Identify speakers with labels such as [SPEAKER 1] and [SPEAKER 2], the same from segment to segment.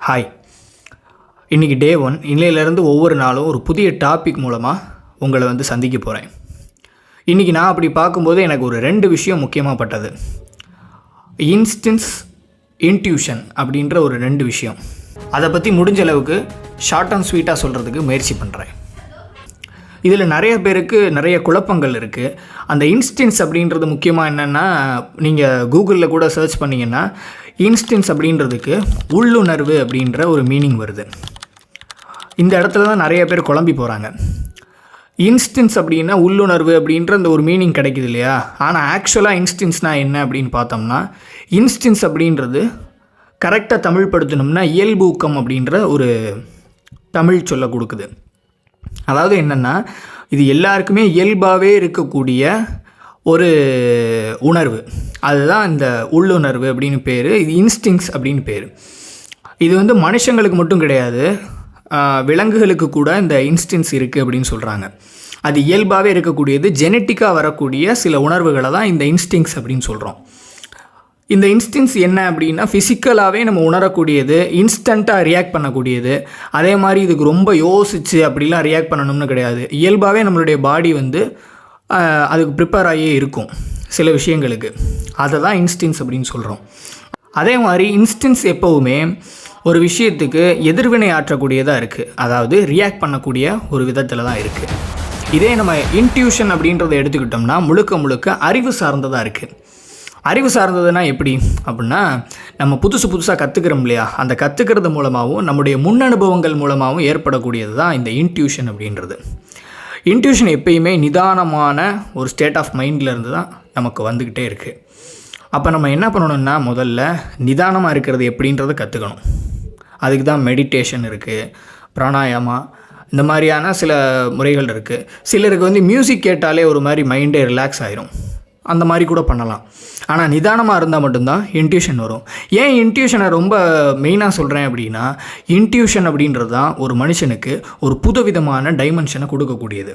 [SPEAKER 1] Hi. இன்றைக்கி டே 1. இன்னையிலேருந்து ஒவ்வொரு நாளும் ஒரு புதிய டாபிக் மூலமாக உங்களை சந்திக்க போகிறேன். இன்றைக்கி நான் அப்படி பார்க்கும்போது எனக்கு ஒரு 2 விஷயம் முக்கியமாக பட்டது. இன்ஸ்டன்ஸ், இன்ட்யூஷன் அப்படின்ற ஒரு 2 விஷயம். அதை பற்றி முடிஞ்ச அளவுக்கு ஷார்ட் அண்ட் ஸ்வீட்டாக சொல்கிறதுக்கு முயற்சி பண்ணுறேன். இதில் நிறைய பேருக்கு நிறைய குழப்பங்கள் இருக்குது. அந்த இன்ஸ்டன்ஸ் அப்படின்றது முக்கியமாக என்னென்னா, நீங்கள் கூகுளில் கூட சர்ச் பண்ணிங்கன்னா இன்ஸ்டன்ஸ் அப்படின்றதுக்கு உள்ளுணர்வு அப்படின்ற ஒரு மீனிங் வருது. இந்த இடத்துல தான் நிறைய பேர் குழம்பி போகிறாங்க. இன்ஸ்டன்ஸ் அப்படின்னா உள்ளுணர்வு அப்படின்ற அந்த ஒரு மீனிங் கிடைக்குது இல்லையா? ஆனால் ஆக்சுவலாக இன்ஸ்டன்ஸ்னால் என்ன அப்படின்னு பார்த்தோம்னா, இன்ஸ்டன்ஸ் அப்படின்றது கரெக்டாக தமிழ் படுத்தணும்னா இயல்பூக்கம் அப்படின்ற ஒரு தமிழ் சொல்ல கொடுக்குது. அதாவது என்னென்னா, இது எல்லாருக்குமே இயல்பாகவே இருக்கக்கூடிய ஒரு உணர்வு, அதுதான் இந்த உள்ளுணர்வு அப்படின்னு பேர். இது இன்ஸ்டிங்ஸ் அப்படின்னு பேர். இது மனுஷங்களுக்கு மட்டும் கிடையாது, விலங்குகளுக்கு கூட இந்த இன்ஸ்டிங்ஸ் இருக்குது அப்படின்னு சொல்கிறாங்க. அது இயல்பாகவே இருக்கக்கூடியது, ஜெனட்டிக்காக வரக்கூடிய சில உணர்வுகளை தான் இந்த இன்ஸ்டிங்ஸ் அப்படின்னு சொல்கிறோம். இந்த இன்ஸ்டிங்ஸ் என்ன அப்படின்னா, ஃபிசிக்கலாகவே நம்ம உணரக்கூடியது, இன்ஸ்டண்ட்டாக ரியாக்ட் பண்ணக்கூடியது. அதே மாதிரி இதுக்கு ரொம்ப யோசித்து அப்படிலாம் ரியாக்ட் பண்ணணும்னு கிடையாது. இயல்பாகவே நம்மளுடைய பாடி அதுக்கு ப்ரிப்பேர் ஆகியே இருக்கும் சில விஷயங்களுக்கு. அதை தான் இன்ஸ்டிங்ஸ் அப்படின்னு சொல்கிறோம். அதே மாதிரி இன்ஸ்டிங்ஸ் எப்போவுமே ஒரு விஷயத்துக்கு எதிர்வினை ஆற்றக்கூடியதாக இருக்குது, அதாவது ரியாக்ட் பண்ணக்கூடிய ஒரு விதத்தில் தான் இருக்குது. இதே நம்ம இன்ட்யூஷன் அப்படின்றத எடுத்துக்கிட்டோம்னா முழுக்க முழுக்க அறிவு சார்ந்ததாக இருக்குது. அறிவு சார்ந்ததுன்னா எப்படி அப்படின்னா, நம்ம புதுசாக கற்றுக்கிறோம் இல்லையா? அந்த கற்றுக்கிறது மூலமாகவும் நம்முடைய முன் அனுபவங்கள் மூலமாகவும் ஏற்படக்கூடியது தான் இந்த இன்ட்யூஷன் அப்படின்றது. இன்ட்யூஷன் எப்பயுமே நிதானமான ஒரு ஸ்டேட் ஆஃப் மைண்டிலேருந்து தான் நமக்கு வந்துக்கிட்டே இருக்குது. அப்போ நம்ம என்ன பண்ணணும்னா, முதல்ல நிதானமாக இருக்கிறது எப்படின்றத கற்றுக்கணும். அதுக்கு தான் மெடிடேஷன் இருக்குது, பிராணாயாமா, இந்த மாதிரியான சில முறைகள் இருக்குது. சிலருக்கு மியூசிக் கேட்டாலே ஒரு மாதிரி மைண்டே ரிலாக்ஸ் ஆகிரும், அந்த மாதிரி கூட பண்ணலாம். ஆனால் நிதானமாக இருந்தால் மட்டும்தான் இன்ட்யூஷன் வரும். ஏன் இன்ட்யூஷனை ரொம்ப மெயினாக சொல்கிறேன் அப்படின்னா, இன்ட்யூஷன் அப்படின்றது தான் ஒரு மனுஷனுக்கு ஒரு புதுவிதமான டைமென்ஷனை கொடுக்கக்கூடியது.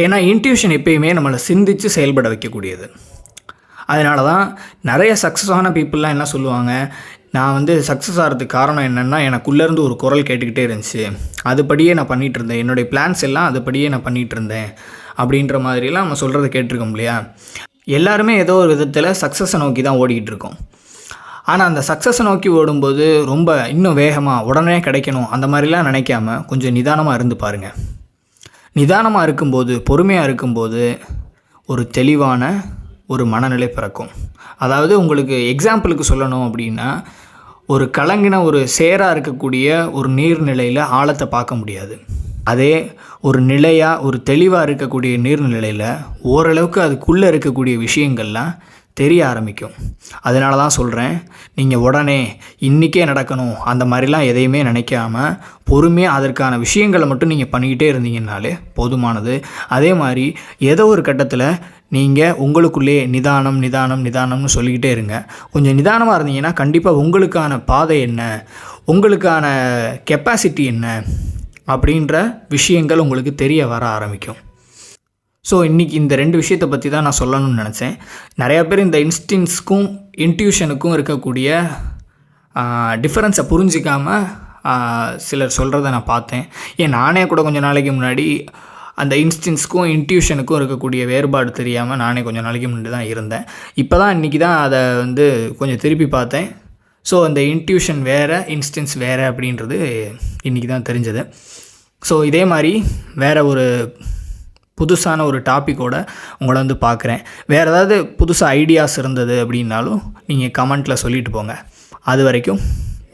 [SPEAKER 1] ஏன்னா இன்ட்யூஷன் எப்பயுமே நம்மளை சிந்தித்து செயல்பட வைக்கக்கூடியது. அதனால தான் நிறைய சக்ஸஸான பீப்புளெலாம் என்ன சொல்லுவாங்க, நான் சக்ஸஸ் ஆகிறதுக்கு காரணம் என்னென்னா, எனக்குள்ளேருந்து ஒரு குரல் கேட்டுக்கிட்டே இருந்துச்சு, அதுபடியே நான் பண்ணிகிட்டு இருந்தேன், என்னுடைய பிளான்ஸ் எல்லாம் அதுபடியே நான் பண்ணிகிட்டு இருந்தேன் அப்படின்ற மாதிரிலாம் நம்ம சொல்கிறத கேட்டிருக்கோம் இல்லையா? எல்லாருமே ஏதோ ஒரு விதத்தில் சக்ஸஸை நோக்கி தான் ஓடிக்கிட்டு இருக்கோம். ஆனால் அந்த சக்ஸஸை நோக்கி ஓடும்போது ரொம்ப இன்னும் வேகமாக உடனே கிடைக்கணும் அந்த மாதிரிலாம் நினைக்காம கொஞ்சம் நிதானமாக இருந்து பாருங்கள். நிதானமாக இருக்கும்போது, பொறுமையாக இருக்கும்போது ஒரு தெளிவான ஒரு மனநிலை பிறக்கும். அதாவது உங்களுக்கு எக்ஸாம்பிளுக்கு சொல்லணும் அப்படின்னா, ஒரு கலங்கின ஒரு சேராக இருக்கக்கூடிய ஒரு நீர்நிலையில் ஆழத்தை பார்க்க முடியாது. அதே ஒரு நிலையாக ஒரு தெளிவாக இருக்கக்கூடிய நீர்நிலையில் ஓரளவுக்கு அதுக்குள்ளே இருக்கக்கூடிய விஷயங்கள்லாம் தெரிய ஆரம்பிக்கும். அதனால தான் சொல்கிறேன், நீங்கள் உடனே இன்றைக்கே நடக்கணும் அந்த மாதிரிலாம் எதையுமே நினைக்காம பொறுமையாக அதற்கான விஷயங்களை மட்டும் நீங்கள் பண்ணிக்கிட்டே இருந்தீங்கன்னாலே போதுமானது. அதே மாதிரி ஏதோ ஒரு கட்டத்தில் நீங்கள் உங்களுக்குள்ளே நிதானம்னு சொல்லிக்கிட்டே இருங்க. கொஞ்சம் நிதானமாக இருந்தீங்கன்னா கண்டிப்பாக உங்களுக்கான பாதை என்ன, உங்களுக்கான கெப்பாசிட்டி என்ன அப்படின்ற விஷயங்கள் உங்களுக்கு தெரிய வர ஆரம்பிக்கும். ஸோ இன்றைக்கி இந்த 2 விஷயத்தை பற்றி தான் நான் சொல்லணும்னு நினச்சேன். நிறையா பேர் இந்த இன்ஸ்டிங்ஸ்க்கும் இன்ட்யூஷனுக்கும் இருக்கக்கூடிய டிஃப்ரென்ஸை புரிஞ்சிக்காமல் சிலர் சொல்கிறத நான் பார்த்தேன். நானே கூட கொஞ்சம் நாளைக்கு முன்னாடி அந்த இன்ஸ்டிங்ஸ்க்கும் இன்ட்யூஷனுக்கும் இருக்கக்கூடிய வேறுபாடு தெரியாமல் நானே கொஞ்சம் நாளைக்கு முன்னாடி தான் இருந்தேன். இப்போ தான் இன்றைக்கி தான் அதை கொஞ்சம் திருப்பி பார்த்தேன். ஸோ அந்த இன்ட்யூஷன் வேறு, இன்ஸ்டன்ஸ் வேறு அப்படின்றது இன்றைக்கி தான் தெரிஞ்சது. ஸோ இதே மாதிரி வேறு ஒரு புதுசான ஒரு டாப்பிக்கோடு உங்களை பார்க்குறேன். வேறு ஏதாவது புதுசாக ஐடியாஸ் இருந்தது அப்படின்னாலும் நீங்கள் கமெண்ட்டில் சொல்லிட்டு போங்க. அது வரைக்கும்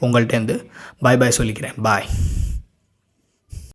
[SPEAKER 1] உங்கள்கிட்டேருந்து பாய் சொல்லிக்கிறேன். பாய்.